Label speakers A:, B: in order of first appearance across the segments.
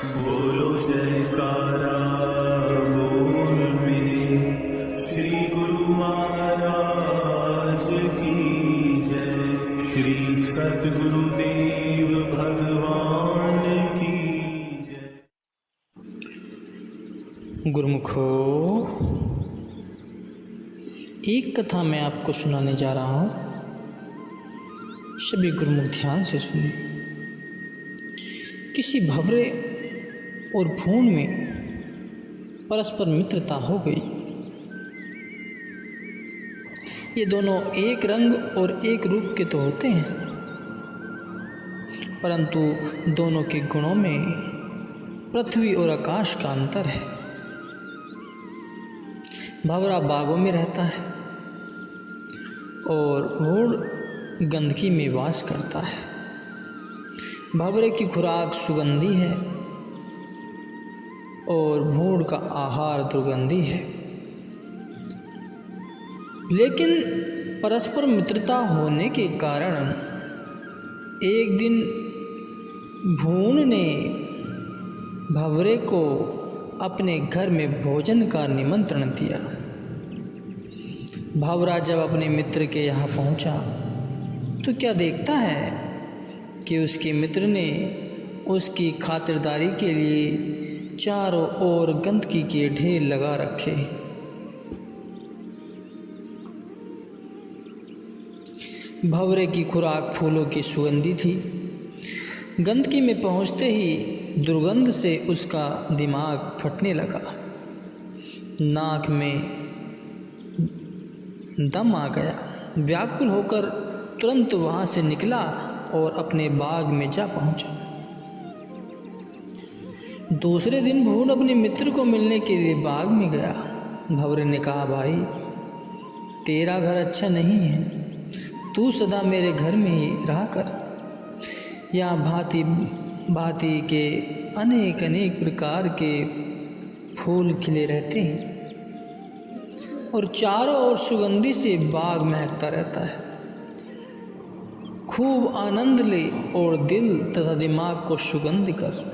A: बोलो जयकारा बोल मेरे श्री गुरु महाराज की जय। श्री सद्गुरुदेव भगवान की जय।
B: गुरुमुखो, एक कथा मैं आपको सुनाने जा रहा हूँ। सभी गुरुमुख ध्यान से सुनिए। किसी भंवरे और भूण में परस्पर मित्रता हो गई। ये दोनों एक रंग और एक रूप के तो होते हैं, परंतु दोनों के गुणों में पृथ्वी और आकाश का अंतर है। भंवरा बागों में रहता है और भूण गंदगी में वास करता है। भंवरे की खुराक सुगंधी है और भूण का आहार दुर्गंधी है। लेकिन परस्पर मित्रता होने के कारण एक दिन भूण ने भंवरे को अपने घर में भोजन का निमंत्रण दिया। भंवरा जब अपने मित्र के यहाँ पहुँचा तो क्या देखता है कि उसके मित्र ने उसकी खातिरदारी के लिए चारों ओर गंदगी के ढेर लगा रखे। भंवरे की खुराक फूलों की सुगंधी थी। गंदगी में पहुंचते ही दुर्गंध से उसका दिमाग फटने लगा। नाक में दम आ गया। व्याकुल होकर तुरंत वहां से निकला और अपने बाग में जा पहुंचा। दूसरे दिन भूण अपने मित्र को मिलने के लिए बाग में गया। भंवरे ने कहा, भाई तेरा घर अच्छा नहीं है, तू सदा मेरे घर में ही रहा कर। यहाँ भांति भांति के अनेक अनेक प्रकार के फूल खिले रहते हैं और चारों ओर सुगंधी से बाग महकता रहता है। खूब आनंद ले और दिल तथा दिमाग को सुगंध कर।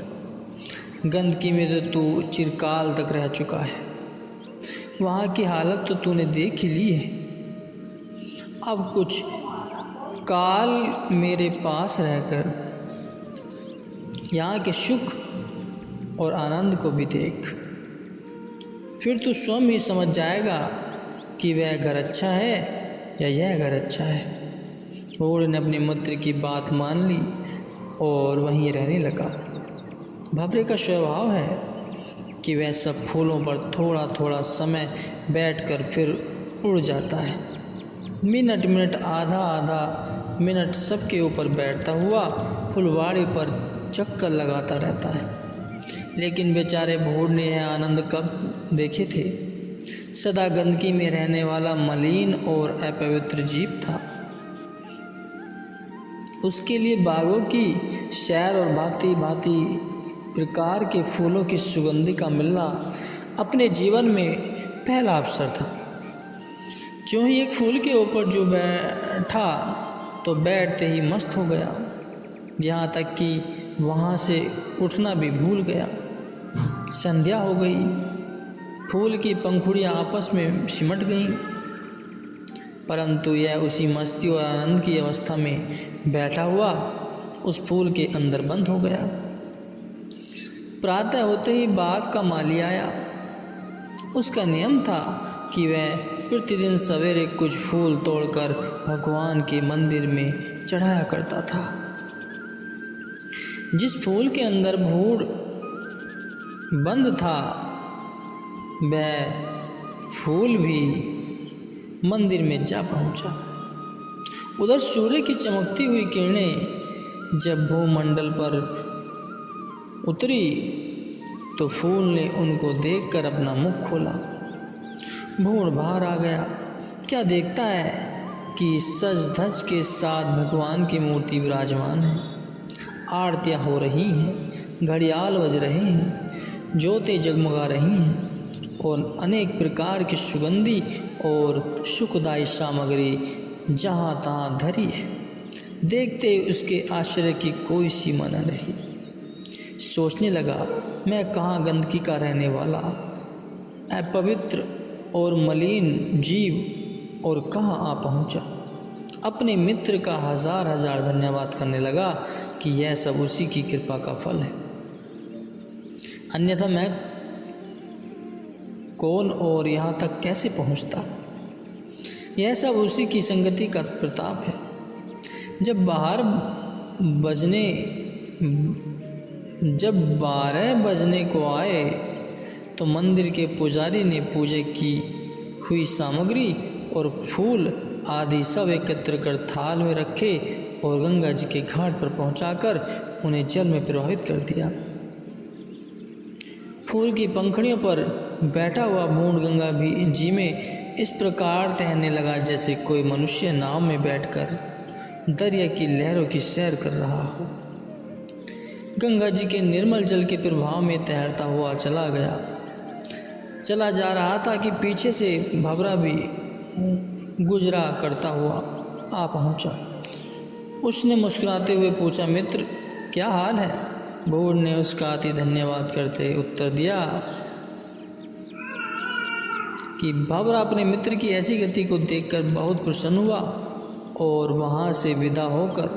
B: गंदगी में तो तू चिरकाल तक रह चुका है, वहाँ की हालत तो तूने देख ही ली है। अब कुछ काल मेरे पास रहकर यहाँ के सुख और आनंद को भी देख, फिर तू स्वयं ही समझ जाएगा कि वह घर अच्छा है या यह घर अच्छा है। भूण ने अपने मित्र की बात मान ली और वहीं रहने लगा। भंवरे का स्वभाव है कि वह सब फूलों पर थोड़ा थोड़ा समय बैठकर फिर उड़ जाता है। मिनट मिनट आधा आधा मिनट सबके ऊपर बैठता हुआ फुलवाड़ी पर चक्कर लगाता रहता है। लेकिन बेचारे भूण ने यह आनंद कब देखे थे। सदा गंदगी में रहने वाला मलिन और अपवित्र जीव था। उसके लिए बागों की सैर और भांति भांति प्रकार के फूलों की सुगंधी का मिलना अपने जीवन में पहला अवसर था। जो ही एक फूल के ऊपर जो बैठा तो बैठते ही मस्त हो गया, यहाँ तक कि वहाँ से उठना भी भूल गया। संध्या हो गई, फूल की पंखुड़ियाँ आपस में सिमट गईं, परंतु यह उसी मस्ती और आनंद की अवस्था में बैठा हुआ उस फूल के अंदर बंद हो गया। प्रातः होते ही बाग का माली आया। उसका नियम था कि वह प्रतिदिन सवेरे कुछ फूल तोड़कर भगवान के मंदिर में चढ़ाया करता था। जिस फूल के अंदर भूण बंद था वह फूल भी मंदिर में जा पहुंचा। उधर सूर्य की चमकती हुई किरणें जब भूमंडल पर उतरी तो फूल ने उनको देखकर अपना मुख खोला। भूण बाहर आ गया। क्या देखता है कि सज धज के साथ भगवान की मूर्ति विराजमान है। आरतियाँ हो रही हैं, घड़ियाल बज रहे हैं, ज्योतें जगमगा रही हैं और अनेक प्रकार की सुगंधी और सुखदायी सामग्री जहाँ तहाँ धरी है। देखते उसके आश्चर्य की कोई सीमा न रही। सोचने लगा, मैं कहाँ गंदगी का रहने वाला, अपवित्र और मलिन जीव, और कहाँ आ पहुँचा। अपने मित्र का हजार हजार धन्यवाद करने लगा कि यह सब उसी की कृपा का फल है, अन्यथा मैं कौन और यहाँ तक कैसे पहुँचता। यह सब उसी की संगति का प्रताप है। जब 12 बजने को आए तो मंदिर के पुजारी ने पूजा की हुई सामग्री और फूल आदि सब एकत्र कर थाल में रखे और गंगा जी के घाट पर पहुंचाकर उन्हें जल में प्रवाहित कर दिया। फूल की पंखुड़ियों पर बैठा हुआ बूंद गंगा जी में इस प्रकार तैरने लगा जैसे कोई मनुष्य नाव में बैठकर दरिया की लहरों की सैर कर रहा हो। गंगा जी के निर्मल जल के प्रभाव में तैरता हुआ चला जा रहा था कि पीछे से भंवरा भी गुजरा करता हुआ आ पहुंचा। उसने मुस्कुराते हुए पूछा, मित्र क्या हाल है? बूढ़ ने उसका अति धन्यवाद करते उत्तर दिया कि भंवरा अपने मित्र की ऐसी गति को देखकर बहुत प्रसन्न हुआ और वहाँ से विदा होकर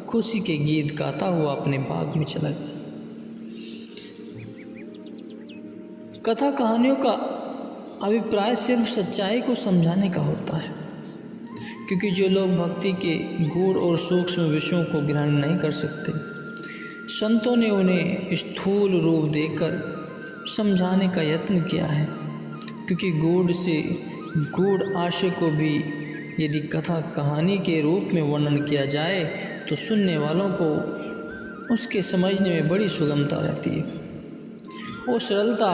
B: खुशी के गीत गाता हुआ अपने बाग में चला गया। कथा कहानियों का अभिप्राय सिर्फ सच्चाई को समझाने का होता है, क्योंकि जो लोग भक्ति के गूढ़ और सूक्ष्म विषयों को ग्रहण नहीं कर सकते, संतों ने उन्हें स्थूल रूप देकर समझाने का यत्न किया है। क्योंकि गूढ़ से गूढ़ आशय को भी यदि कथा कहानी के रूप में वर्णन किया जाए तो सुनने वालों को उसके समझने में बड़ी सुगमता रहती है। वो सरलता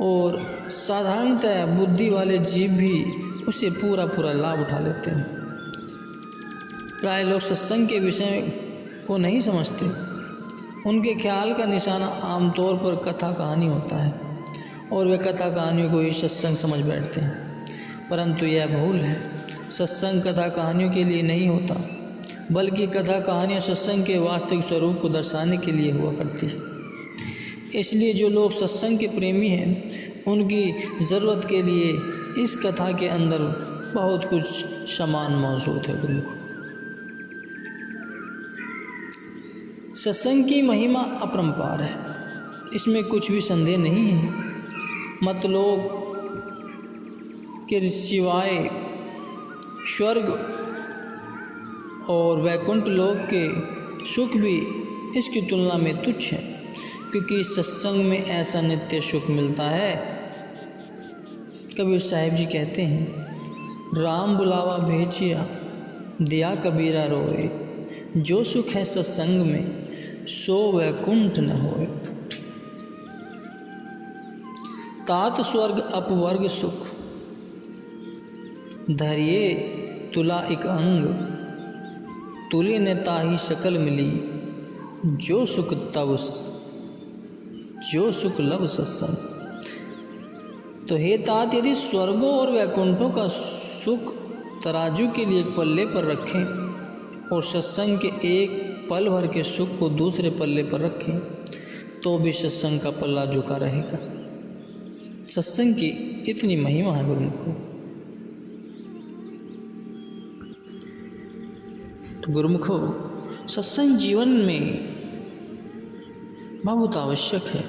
B: और साधारणतः बुद्धि वाले जीव भी उसे पूरा लाभ उठा लेते हैं। प्राय लोग सत्संग के विषय को नहीं समझते। उनके ख्याल का निशाना आमतौर पर कथा कहानी होता है और वे कथा कहानियों को ही सत्संग समझ बैठते हैं, परंतु यह भूल है। सत्संग कथा कहानियों के लिए नहीं होता, बल्कि कथा कहानियाँ सत्संग के वास्तविक स्वरूप को दर्शाने के लिए हुआ करती है। इसलिए जो लोग सत्संग के प्रेमी हैं, उनकी ज़रूरत के लिए इस कथा के अंदर बहुत कुछ सामान मौजूद है। गुरुमुख, सत्संग की महिमा अपरंपार है, इसमें कुछ भी संदेह नहीं है। मतलोक के सिवाय स्वर्ग और वैकुंठ लोक के सुख भी इसकी तुलना में तुच्छ हैं, क्योंकि सत्संग में ऐसा नित्य सुख मिलता है। कबीर साहिब जी कहते हैं, राम बुलावा भेजिया दिया कबीरा रोए, जो सुख है सत्संग में सो वैकुंठ न होए। तात स्वर्ग अपवर्ग सुख धैर्ये तुला एक अंग, तुले ने ताही शकल मिली, जो सुख लव सत्संग। तो हे तात, यदि स्वर्गों और वैकुंठों का सुख तराजू के लिए एक पल्ले पर रखें और सत्संग के एक पल भर के सुख को दूसरे पल्ले पर रखें, तो भी सत्संग का पल्ला झुका रहेगा। सत्संग की इतनी महिमा है गुरुमुखों। तो गुरुमुखों, सत्संग जीवन में बहुत आवश्यक है।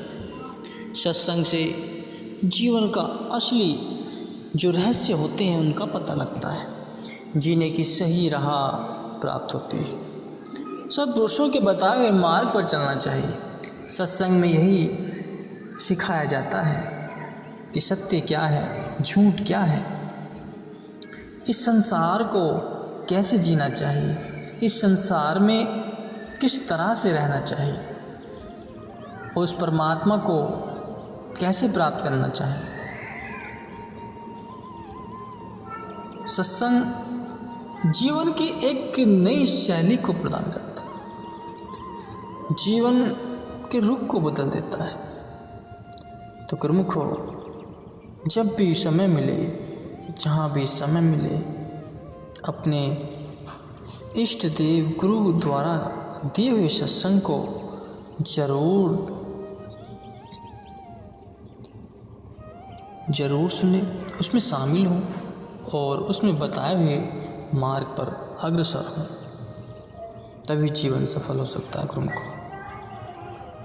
B: सत्संग से जीवन का असली जो रहस्य होते हैं उनका पता लगता है, जीने की सही राह प्राप्त होती है। सत्पुरुषों के बताए हुए मार्ग पर चलना चाहिए। सत्संग में यही सिखाया जाता है कि सत्य क्या है, झूठ क्या है, इस संसार को कैसे जीना चाहिए, इस संसार में किस तरह से रहना चाहिए, उस परमात्मा को कैसे प्राप्त करना चाहिए। सत्संग जीवन की एक नई शैली को प्रदान करता है, जीवन के रुख को बदल देता है। तो गुरुमुखों, जब भी समय मिले, जहाँ भी समय मिले, अपने इष्ट देव गुरु द्वारा दिए हुए सत्संग को जरूर सुने, उसमें शामिल हों और उसमें बताए हुए मार्ग पर अग्रसर हों, तभी जीवन सफल हो सकता है। गुरुमुख।